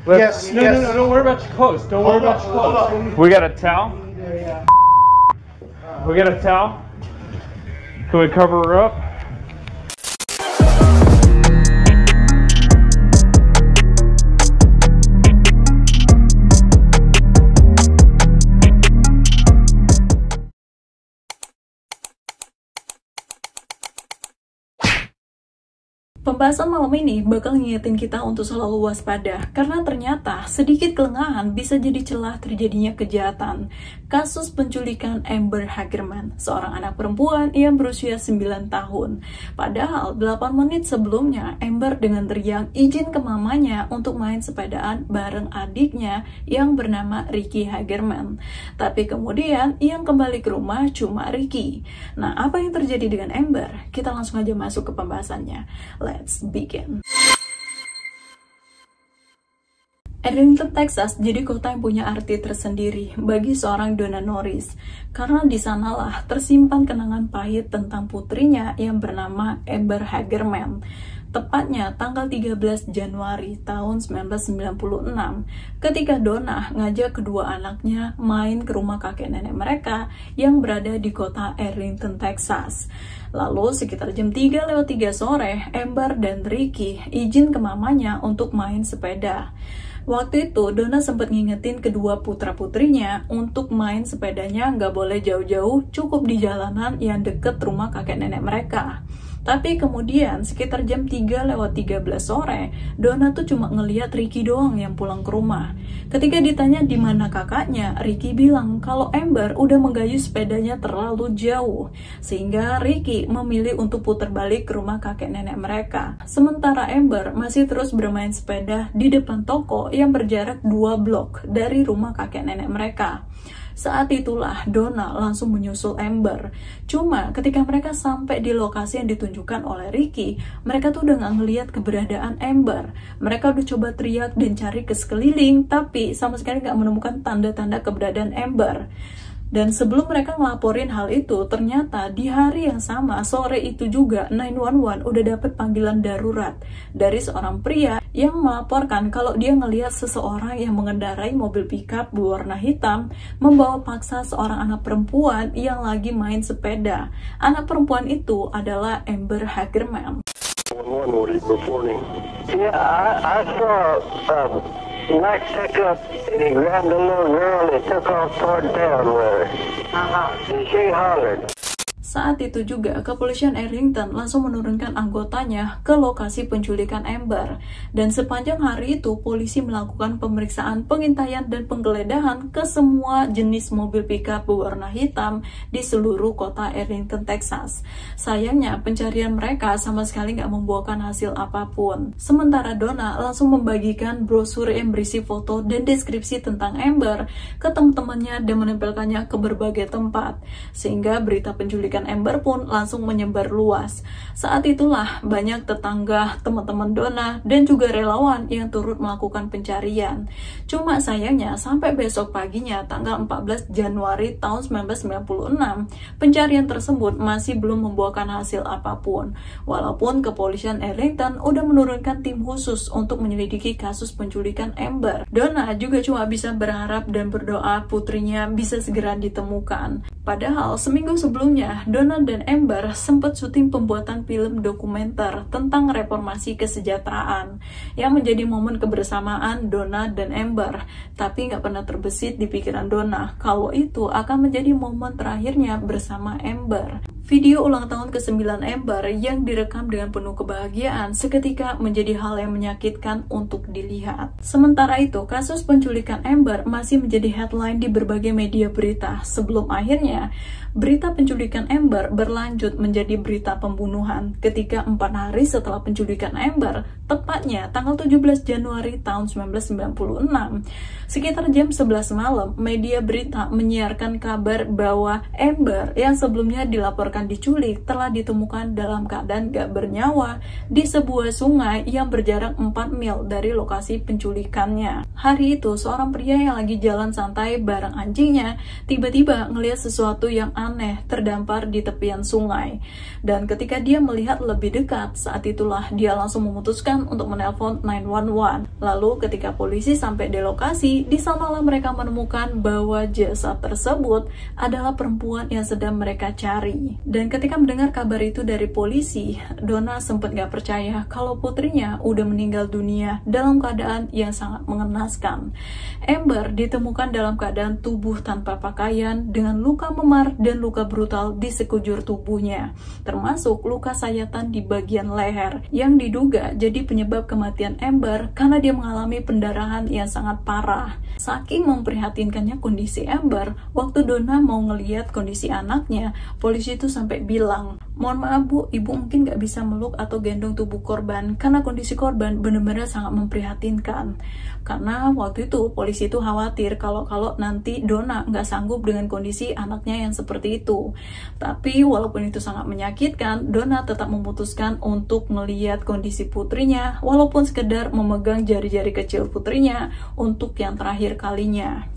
Yes, No, yes. no, no, don't worry about your clothes. Don't worry about your clothes. We got a towel. We got a towel. Can we cover her up? Pembahasan malam ini bakal ngingetin kita untuk selalu waspada, karena ternyata sedikit kelengahan bisa jadi celah terjadinya kejahatan. Kasus penculikan Amber Hagerman, seorang anak perempuan yang berusia 9 tahun. Padahal 8 menit sebelumnya, Amber dengan teriak izin ke mamanya untuk main sepedaan bareng adiknya yang bernama Ricky Hagerman. Tapi kemudian yang kembali ke rumah cuma Ricky. Nah, apa yang terjadi dengan Amber? Kita langsung aja masuk ke pembahasannya. Let's begin. Arlington, Texas jadi kota yang punya arti tersendiri bagi seorang Donna Norris, karena di sanalah tersimpan kenangan pahit tentang putrinya yang bernama Amber Hagerman. Tepatnya tanggal 13 Januari tahun 1996, ketika Donna ngajak kedua anaknya main ke rumah kakek nenek mereka yang berada di kota Arlington, Texas. Lalu sekitar jam 3:03 sore, Amber dan Ricky izin ke mamanya untuk main sepeda. Waktu itu, Donna sempat ngingetin kedua putra-putrinya untuk main sepedanya nggak boleh jauh-jauh, cukup di jalanan yang deket rumah kakek nenek mereka. Tapi kemudian sekitar jam 3:13 sore, Donna tuh cuma ngeliat Ricky doang yang pulang ke rumah. Ketika ditanya di mana kakaknya, Ricky bilang kalau Amber udah menggayuh sepedanya terlalu jauh, sehingga Ricky memilih untuk putar balik ke rumah kakek nenek mereka. Sementara Amber masih terus bermain sepeda di depan toko yang berjarak 2 blok dari rumah kakek nenek mereka. Saat itulah Donna langsung menyusul Amber. Cuma ketika mereka sampai di lokasi yang ditunjukkan oleh Ricky, mereka tuh udah gak ngeliat keberadaan Amber. Mereka udah coba teriak dan cari ke sekeliling, tapi sama sekali gak menemukan tanda-tanda keberadaan Amber. Dan sebelum mereka ngelaporin hal itu, ternyata di hari yang sama, sore itu juga 911 udah dapet panggilan darurat dari seorang pria yang melaporkan kalau dia ngelihat seseorang yang mengendarai mobil pickup berwarna hitam membawa paksa seorang anak perempuan yang lagi main sepeda. Anak perempuan itu adalah Amber Hagerman. What are you reporting? Yeah, I saw black pickup and he grabbed a little girl and took off toward town with her. And she hollered. Saat itu juga, kepolisian Arlington langsung menurunkan anggotanya ke lokasi penculikan Amber. Dan sepanjang hari itu, polisi melakukan pemeriksaan, pengintaian, dan penggeledahan ke semua jenis mobil pickup berwarna hitam di seluruh kota Arlington, Texas. Sayangnya, pencarian mereka sama sekali nggak membuahkan hasil apapun. Sementara Donna langsung membagikan brosur yang berisi foto dan deskripsi tentang Amber ke teman-temannya dan menempelkannya ke berbagai tempat. Sehingga berita penculikan Amber pun langsung menyebar luas. Saat itulah banyak tetangga, teman-teman Donna, dan juga relawan yang turut melakukan pencarian. Cuma sayangnya sampai besok paginya tanggal 14 Januari tahun 1996, pencarian tersebut masih belum membuahkan hasil apapun. Walaupun kepolisian Arlington udah menurunkan tim khusus untuk menyelidiki kasus penculikan Amber. Donna juga cuma bisa berharap dan berdoa putrinya bisa segera ditemukan. Padahal seminggu sebelumnya, Donna dan Amber sempat syuting pembuatan film dokumenter tentang reformasi kesejahteraan yang menjadi momen kebersamaan Donna dan Amber. Tapi nggak pernah terbesit di pikiran Donna kalau itu akan menjadi momen terakhirnya bersama Amber. Video ulang tahun ke-9 Amber yang direkam dengan penuh kebahagiaan seketika menjadi hal yang menyakitkan untuk dilihat. Sementara itu, kasus penculikan Amber masih menjadi headline di berbagai media berita sebelum akhirnya berita penculikan Amber berlanjut menjadi berita pembunuhan ketika 4 hari setelah penculikan Amber, tepatnya tanggal 17 Januari tahun 1996, sekitar jam 11 malam, media berita menyiarkan kabar bahwa Amber yang sebelumnya dilaporkan diculik telah ditemukan dalam keadaan gak bernyawa di sebuah sungai yang berjarak 4 mil dari lokasi penculikannya. Hari itu, seorang pria yang lagi jalan santai bareng anjingnya tiba-tiba ngelihat sesuatu sesuatu yang aneh terdampar di tepian sungai. Dan ketika dia melihat lebih dekat, saat itulah dia langsung memutuskan untuk menelpon 911. Lalu ketika polisi sampai di lokasi, di sanalah mereka menemukan bahwa jasad tersebut adalah perempuan yang sedang mereka cari. Dan ketika mendengar kabar itu dari polisi, Donna sempat gak percaya kalau putrinya udah meninggal dunia dalam keadaan yang sangat mengenaskan. Amber ditemukan dalam keadaan tubuh tanpa pakaian dengan luka memar dan luka brutal di sekujur tubuhnya, termasuk luka sayatan di bagian leher yang diduga jadi penyebab kematian Amber karena dia mengalami pendarahan yang sangat parah. Saking memprihatinkannya kondisi Amber, waktu Donna mau ngeliat kondisi anaknya, polisi itu sampai bilang, "Mohon maaf Bu, ibu mungkin gak bisa meluk atau gendong tubuh korban karena kondisi korban benar-benar sangat memprihatinkan." Karena waktu itu polisi itu khawatir kalau nanti Donna nggak sanggup dengan kondisi anaknya yang seperti itu. Tapi walaupun itu sangat menyakitkan, Donna tetap memutuskan untuk melihat kondisi putrinya, walaupun sekedar memegang jari-jari kecil putrinya untuk yang terakhir kalinya.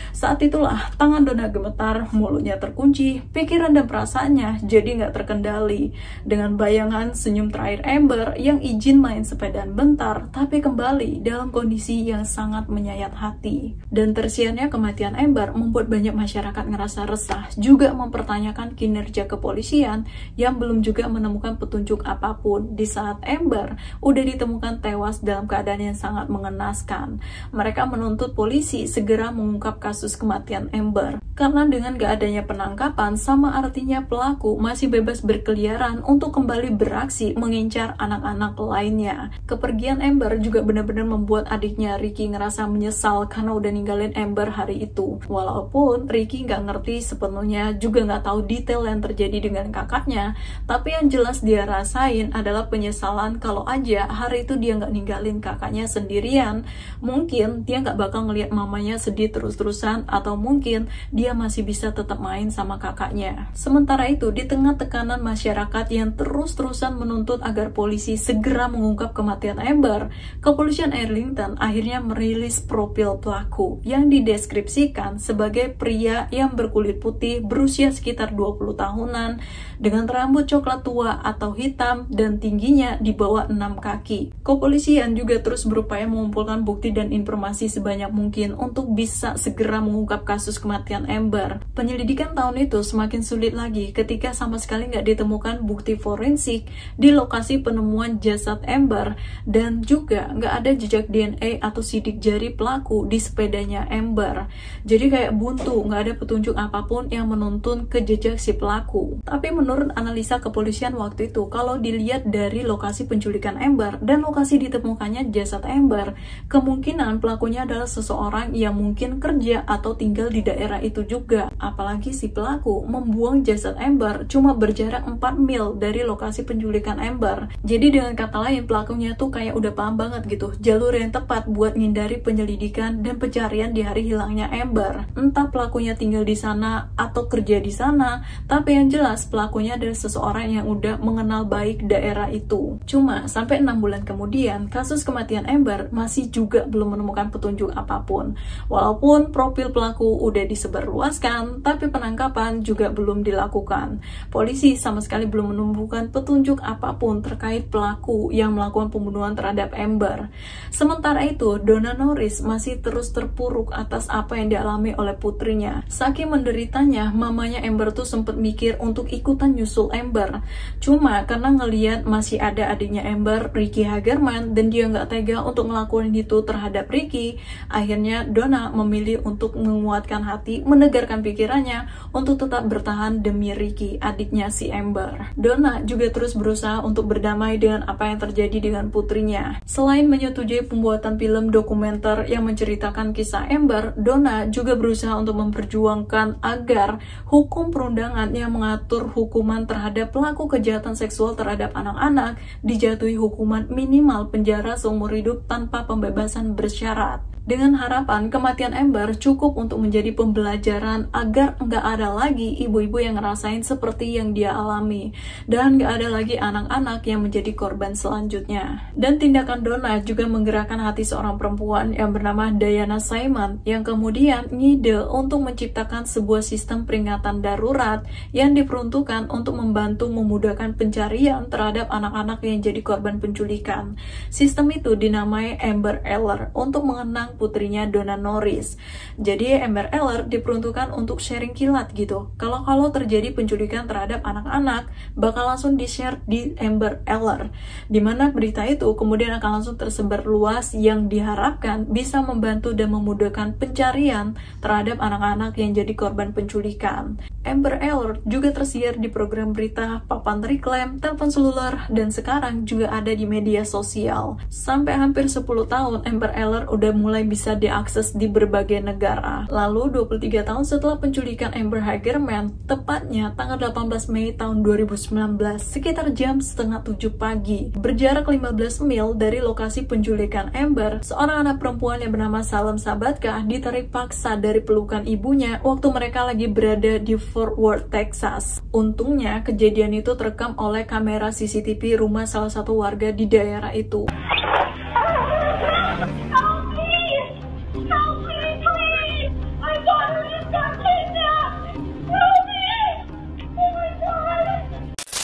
Saat itulah tangan Donna gemetar, mulutnya terkunci, pikiran dan perasaannya jadi nggak terkendali. Dengan bayangan senyum terakhir Amber yang izin main sepedaan bentar, tapi kembali dalam kondisi yang sangat menyayat hati. Dan tersiarnya kematian Amber membuat banyak masyarakat ngerasa resah, juga mempertanyakan kinerja kepolisian yang belum juga menemukan petunjuk apapun di saat Amber udah ditemukan tewas dalam keadaan yang sangat mengenaskan. Mereka menuntut polisi segera mengungkap kasus kematian Amber, karena dengan gak adanya penangkapan sama artinya pelaku masih bebas berkeliaran untuk kembali beraksi mengincar anak-anak lainnya. Kepergian Amber juga benar-benar membuat adiknya Ricky ngerasa menyesal karena udah ninggalin Amber hari itu. Walaupun Ricky gak ngerti sepenuhnya, juga gak tahu detail yang terjadi dengan kakaknya, tapi yang jelas dia rasain adalah penyesalan kalau aja hari itu dia gak ninggalin kakaknya sendirian. Mungkin dia gak bakal ngeliat mamanya sedih terus-terusan, atau mungkin dia masih bisa tetap main sama kakaknya. Sementara itu, di tengah tekanan masyarakat yang terus-terusan menuntut agar polisi segera mengungkap kematian Amber, kepolisian Arlington akhirnya merilis profil pelaku yang dideskripsikan sebagai pria yang berkulit putih berusia sekitar 20 tahunan dengan rambut coklat tua atau hitam dan tingginya di bawah 6 kaki. Kepolisian juga terus berupaya mengumpulkan bukti dan informasi sebanyak mungkin untuk bisa segera mengungkap kasus kematian Amber. Penyelidikan tahun itu semakin sulit lagi ketika sama sekali nggak ditemukan bukti forensik di lokasi penemuan jasad Amber, dan juga nggak ada jejak DNA atau sidik jari pelaku di sepedanya Amber. Jadi kayak buntu, nggak ada petunjuk apapun yang menuntun ke jejak si pelaku. Tapi menurut analisa kepolisian waktu itu, kalau dilihat dari lokasi penculikan Amber dan lokasi ditemukannya jasad Amber, kemungkinan pelakunya adalah seseorang yang mungkin kerja atau tinggal di daerah itu juga. Apalagi si pelaku membuang jasad Amber cuma berjarak 4 mil dari lokasi penculikan Amber. Jadi dengan kata lain, pelakunya tuh kayak udah paham banget gitu jalur yang tepat buat ngindari penyelidikan dan pencarian di hari hilangnya Amber. Entah pelakunya tinggal di sana atau kerja di sana, tapi yang jelas pelakunya adalah seseorang yang udah mengenal baik daerah itu. Cuma sampai 6 bulan kemudian, kasus kematian Amber masih juga belum menemukan petunjuk apapun. Walaupun profil pelaku udah disebarluaskan, tapi penangkapan juga belum dilakukan. Polisi sama sekali belum menemukan petunjuk apapun terkait pelaku yang melakukan pembunuhan terhadap Amber. Sementara itu, Donna Norris masih terus terpuruk atas apa yang dialami oleh putrinya. Saking menderitanya, mamanya Amber tuh sempet mikir untuk ikutan nyusul Amber. Cuma karena ngeliat masih ada adiknya Amber, Ricky Hagerman, dan dia nggak tega untuk ngelakuin itu terhadap Ricky, akhirnya Donna memilih untuk menguatkan hati, menegarkan pikirannya untuk tetap bertahan demi Ricky, adiknya si Amber. Donna juga terus berusaha untuk berdamai dengan apa yang terjadi dengan putrinya. Selain menyetujui pembuatan film dokumenter yang menceritakan kisah Amber, Donna juga berusaha untuk memperjuangkan agar hukum perundangan yang mengatur hukuman terhadap pelaku kejahatan seksual terhadap anak-anak dijatuhi hukuman minimal penjara seumur hidup tanpa pembebasan bersyarat. dengan harapan kematian Amber cukup untuk menjadi pembelajaran agar nggak ada lagi ibu-ibu yang ngerasain seperti yang dia alami, dan nggak ada lagi anak-anak yang menjadi korban selanjutnya. Dan tindakan Donna juga menggerakkan hati seorang perempuan yang bernama Diana Simon yang kemudian ngide untuk menciptakan sebuah sistem peringatan darurat yang diperuntukkan untuk membantu memudahkan pencarian terhadap anak-anak yang jadi korban penculikan. Sistem itu dinamai Amber Alert untuk mengenang putrinya Donna Norris. Jadi Amber Alert diperuntukkan untuk sharing kilat gitu. Kalau terjadi penculikan terhadap anak-anak, bakal langsung di-share di Amber Alert. Dimana berita itu kemudian akan langsung tersebar luas yang diharapkan bisa membantu dan memudahkan pencarian terhadap anak-anak yang jadi korban penculikan. Amber Alert juga tersiar di program berita, papan reklam, telepon seluler, dan sekarang juga ada di media sosial. Sampai hampir 10 tahun, Amber Alert udah mulai bisa diakses di berbagai negara. Lalu 23 tahun setelah penculikan Amber Hagerman, tepatnya tanggal 18 Mei tahun 2019, sekitar jam setengah 7 pagi, berjarak 15 mil dari lokasi penculikan Amber, seorang anak perempuan yang bernama Salem Sabatkah ditarik paksa dari pelukan ibunya waktu mereka lagi berada di Fort Worth, Texas. Untungnya, kejadian itu terekam oleh kamera CCTV rumah salah satu warga di daerah itu.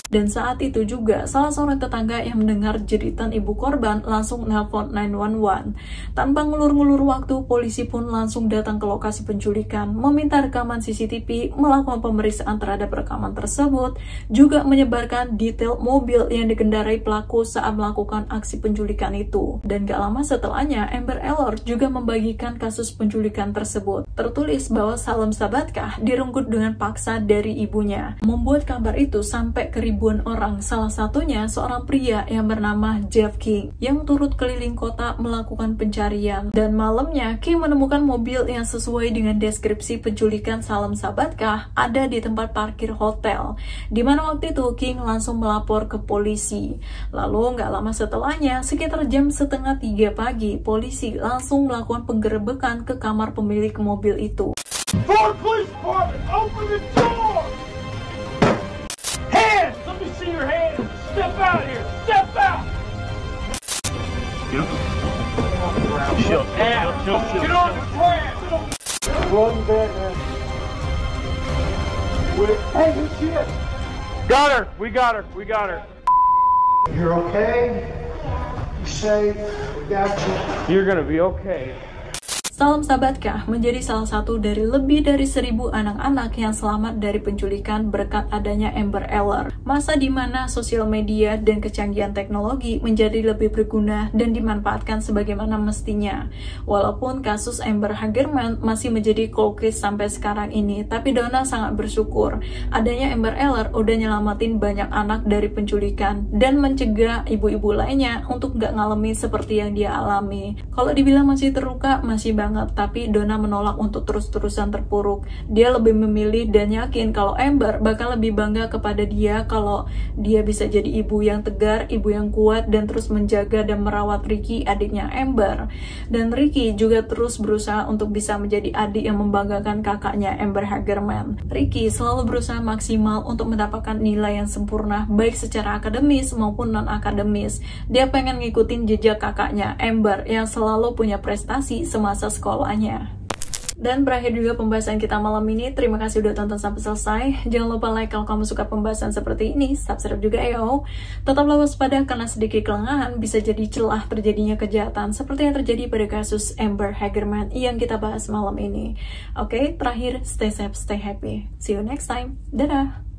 Dan saat itu juga, salah seorang tetangga yang mendengar jeritan ibu korban langsung nelpon 911. Tanpa ngulur-ngulur waktu, polisi pun langsung datang ke lokasi penculikan, meminta rekaman CCTV, melakukan pemeriksaan terhadap rekaman tersebut, juga menyebarkan detail mobil yang dikendarai pelaku saat melakukan aksi penculikan itu. Dan gak lama setelahnya, Amber Alert juga membagikan kasus penculikan tersebut. Tertulis bahwa Salem Sabatkah direnggut dengan paksa dari ibunya, membuat kabar itu sampai ke ribuan orang, salah satunya seorang pria yang bernama Jeff King yang turut keliling kota melakukan pencarian. Dan malamnya King menemukan mobil yang sesuai dengan deskripsi penculikan Salem Sabatkah ada di tempat parkir hotel, dimana waktu itu King langsung melapor ke polisi. Lalu nggak lama setelahnya, sekitar jam setengah 3 pagi, polisi langsung melakukan penggerebekan ke kamar pemilik mobil itu. Police department, open the door! Hands! Let me see your hands! Step out here! Step out! Get up. Chill. Get on the ground! Run back, man. Hey, who's shit? Got her! We got her! We got her! You're okay? You're safe? We got you. You're gonna be okay. Salem Sabatkah menjadi salah satu dari lebih dari 1000 anak-anak yang selamat dari penculikan berkat adanya Amber Alert. Masa di mana sosial media dan kecanggihan teknologi menjadi lebih berguna dan dimanfaatkan sebagaimana mestinya. Walaupun kasus Amber Hagerman masih menjadi cold case sampai sekarang ini, tapi Donna sangat bersyukur adanya Amber Alert udah nyelamatin banyak anak dari penculikan dan mencegah ibu-ibu lainnya untuk nggak ngalamin seperti yang dia alami. Kalau dibilang masih terluka, masih banget, tapi Donna menolak untuk terus-terusan terpuruk. Dia lebih memilih dan yakin kalau Amber bakal lebih bangga kepada dia kalau dia bisa jadi ibu yang tegar, ibu yang kuat, dan terus menjaga dan merawat Ricky, adiknya Amber. Dan Ricky juga terus berusaha untuk bisa menjadi adik yang membanggakan kakaknya Amber Hagerman. Ricky selalu berusaha maksimal untuk mendapatkan nilai yang sempurna, baik secara akademis maupun non-akademis. Dia pengen ngikutin jejak kakaknya Amber yang selalu punya prestasi semasa sekolahnya. Dan berakhir juga pembahasan kita malam ini. Terima kasih udah tonton sampai selesai. Jangan lupa like kalau kamu suka pembahasan seperti ini. Subscribe juga yo. Tetaplah waspada karena sedikit kelengahan bisa jadi celah terjadinya kejahatan seperti yang terjadi pada kasus Amber Hagerman yang kita bahas malam ini. Oke, terakhir stay safe, stay happy. See you next time. Dadah.